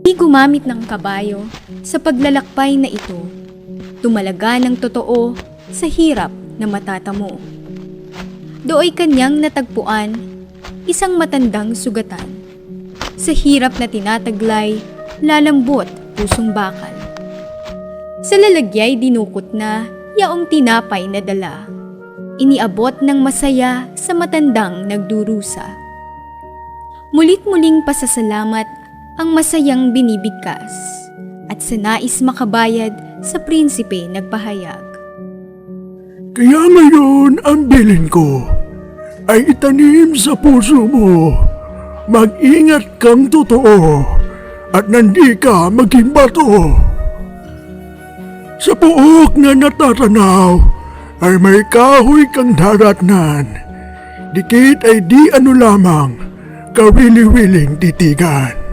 Di gumamit ng kabayo sa paglalakbay na ito. Tumalaga ng totoo sa hirap na matatamo. Dooy kanyang natagpuan, isang matandang sugatan. Sa hirap na tinataglay, lalambot pusong bakal. Sa lalagyay dinukot na yaong tinapay na dala. Iniabot ng masaya sa matandang nagdurusa. Mulit-muling pasasalamat ang masayang binibigkas at sa nais makabayad sa prinsipe nagpahayag. Kaya ngayon ang bilin ko ay itanim sa puso mo. Mag-ingat kang totoo at nandi ka maging bato. Sa puok na natatanaw ay may kahoy kang daratnan. Dikit ay di ano lamang, kawili-wiling titigan.